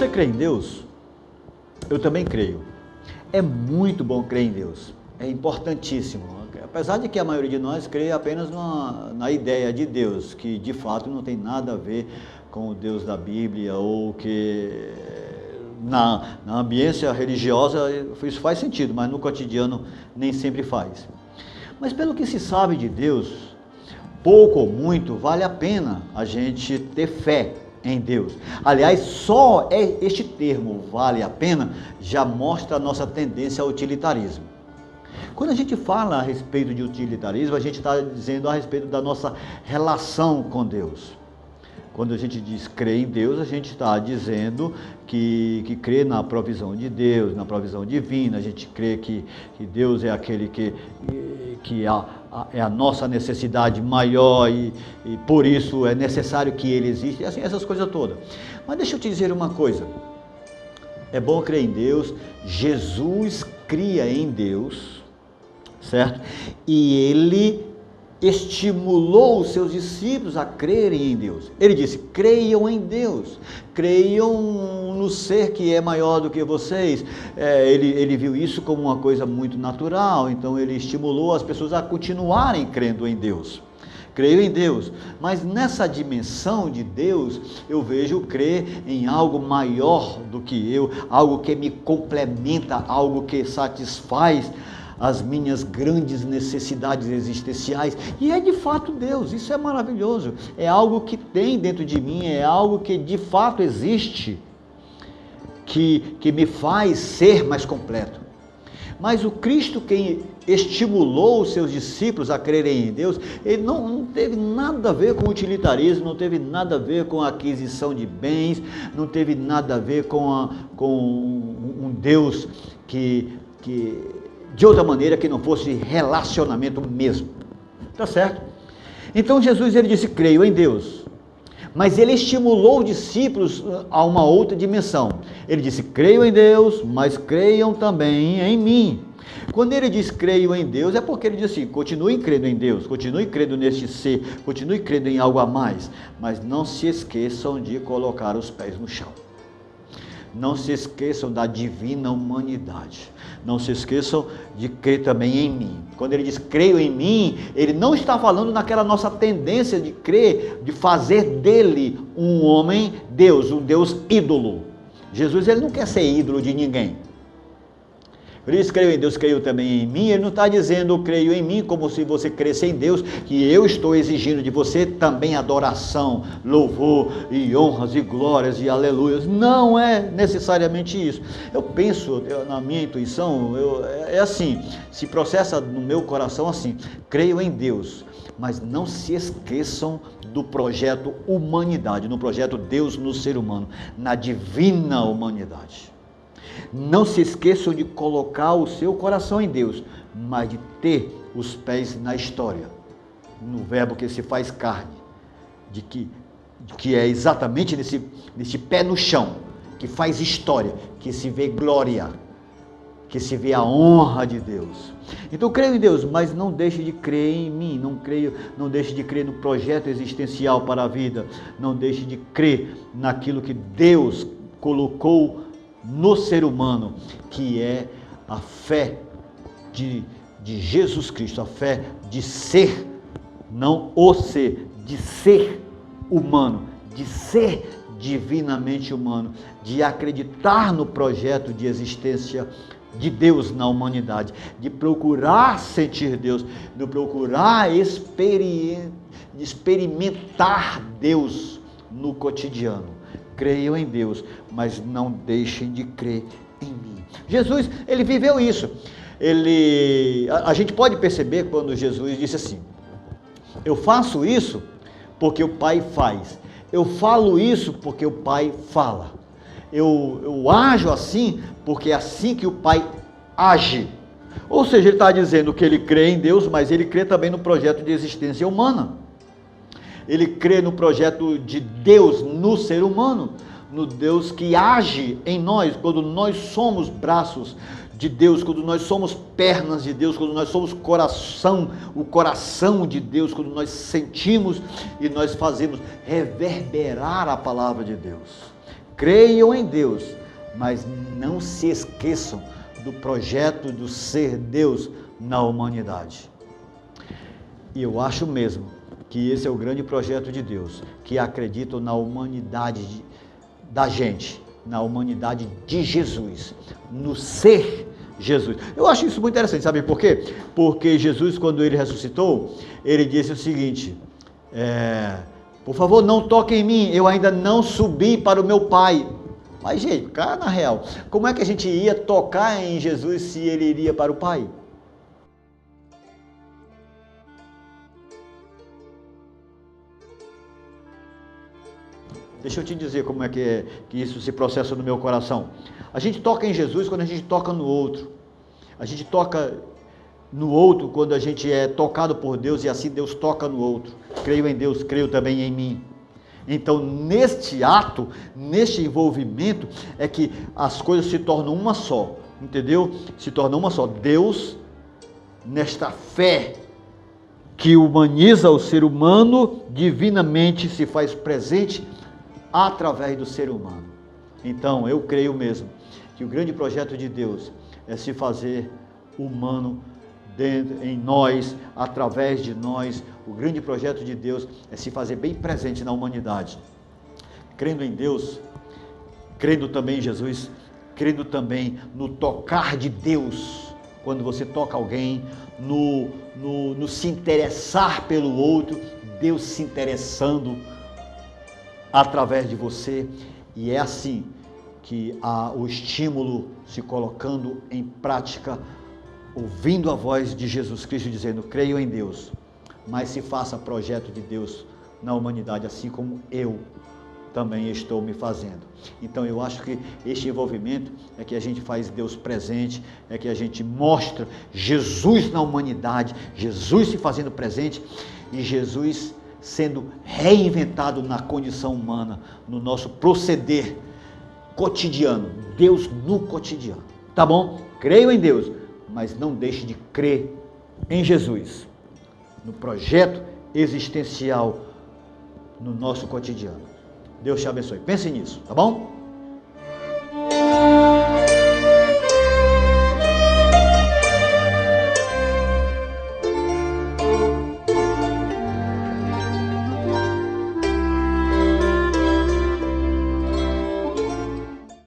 Você crê em Deus? Eu também creio. É muito bom crer em Deus. É importantíssimo. Apesar de que a maioria de nós crê apenas na ideia de Deus, que de fato não tem nada a ver com o Deus da Bíblia, ou que na ambiência religiosa isso faz sentido, mas no cotidiano nem sempre faz. Mas pelo que se sabe de Deus, pouco ou muito, vale a pena a gente ter fé em Deus. Aliás, só este termo, vale a pena, já mostra a nossa tendência ao utilitarismo. Quando a gente fala a respeito de utilitarismo, a gente está dizendo a respeito da nossa relação com Deus. Quando a gente diz crer em Deus, a gente está dizendo que crê na provisão de Deus, na provisão divina. A gente crê que Deus é aquele que é a nossa necessidade maior e por isso é necessário que Ele exista. E assim, essas coisas todas. Mas deixa eu te dizer uma coisa. É bom crer em Deus. Jesus cria em Deus, certo? E Ele estimulou os seus discípulos a crerem em Deus. Ele disse, creiam em Deus, creiam no ser que é maior do que vocês. Ele viu isso como uma coisa muito natural, então ele estimulou as pessoas a continuarem crendo em Deus. Creio em Deus, mas nessa dimensão de Deus, eu vejo crer em algo maior do que eu, algo que me complementa, algo que satisfaz as minhas grandes necessidades existenciais, e é de fato Deus. Isso é maravilhoso, é algo que tem dentro de mim, é algo que de fato existe, que me faz ser mais completo. Mas o Cristo, quem estimulou os seus discípulos a crerem em Deus, ele não teve nada a ver com utilitarismo, não teve nada a ver com a aquisição de bens, não teve nada a ver com um Deus que de outra maneira que não fosse relacionamento mesmo. Tá certo? Então Jesus, ele disse, creio em Deus. Mas ele estimulou os discípulos a uma outra dimensão. Ele disse, creio em Deus, mas creiam também em mim. Quando ele diz creio em Deus, é porque ele diz assim, continue crendo em Deus, continue crendo neste ser, continue crendo em algo a mais, mas não se esqueçam de colocar os pés no chão. Não se esqueçam da divina humanidade. Não se esqueçam de crer também em mim. Quando ele diz creio em mim, ele não está falando naquela nossa tendência de crer, de fazer dele um homem Deus, um Deus ídolo. Jesus, ele não quer ser ídolo de ninguém. Ele diz, creio em Deus, creio também em mim. Ele não está dizendo, creio em mim, como se você cresce em Deus, que eu estou exigindo de você também adoração, louvor e honras e glórias e aleluias. Não é necessariamente isso. Eu penso, na minha intuição, é assim, se processa no meu coração assim, creio em Deus, mas não se esqueçam do projeto humanidade, no projeto Deus no ser humano, na divina humanidade. Não se esqueçam de colocar o seu coração em Deus, mas de ter os pés na história, no verbo que se faz carne, de que é exatamente nesse pé no chão, que faz história, que se vê glória, que se vê a honra de Deus. Então creio em Deus, mas não deixe de crer em mim, não deixe de crer no projeto existencial para a vida, não deixe de crer naquilo que Deus colocou no ser humano, que é a fé de Jesus Cristo, a fé de ser, não o ser, de ser humano, de ser divinamente humano, de acreditar no projeto de existência de Deus na humanidade, de procurar sentir Deus, de procurar experimentar Deus no cotidiano. Creiam em Deus, mas não deixem de crer em mim. Jesus, ele viveu isso. A gente pode perceber quando Jesus disse assim, eu faço isso porque o Pai faz. Eu falo isso porque o Pai fala. Eu ajo assim porque é assim que o Pai age. Ou seja, ele está dizendo que ele crê em Deus, mas ele crê também no projeto de existência humana. Ele crê no projeto de Deus no ser humano, no Deus que age em nós, quando nós somos braços de Deus, quando nós somos pernas de Deus, quando nós somos coração, o coração de Deus, quando nós sentimos e nós fazemos reverberar a palavra de Deus. creiam em Deus, mas não se esqueçam do projeto do ser Deus na humanidade. E eu acho mesmo que esse é o grande projeto de Deus, que acreditam na humanidade da gente, na humanidade de Jesus, no ser Jesus. Eu acho isso muito interessante, sabe por quê? Porque Jesus, quando ele ressuscitou, ele disse o seguinte, por favor, não toquem em mim, eu ainda não subi para o meu Pai. Mas, gente, cara, na real, como é que a gente ia tocar em Jesus se ele iria para o Pai? Deixa eu te dizer como é que isso se processa no meu coração. A gente toca em Jesus quando a gente toca no outro. A gente toca no outro quando a gente é tocado por Deus e assim Deus toca no outro. Creio em Deus, creio também em mim. Então, neste ato, neste envolvimento, é que as coisas se tornam uma só, entendeu? Se tornam uma só. Deus, nesta fé que humaniza o ser humano, divinamente se faz presente através do ser humano. Então, eu creio mesmo que o grande projeto de Deus é se fazer humano dentro, em nós, através de nós. O grande projeto de Deus é se fazer bem presente na humanidade. Crendo em Deus, crendo também em Jesus, crendo também no tocar de Deus, quando você toca alguém, no se interessar pelo outro, Deus se interessando através de você, e é assim que o estímulo se colocando em prática, ouvindo a voz de Jesus Cristo dizendo, creio em Deus, mas se faça projeto de Deus na humanidade, assim como eu também estou me fazendo. Então eu acho que este envolvimento é que a gente faz Deus presente, é que a gente mostra Jesus na humanidade, Jesus se fazendo presente e Jesus sendo reinventado na condição humana, no nosso proceder cotidiano, Deus no cotidiano, tá bom? Creio em Deus, mas não deixe de crer em Jesus, no projeto existencial no nosso cotidiano. Deus te abençoe, pense nisso, tá bom?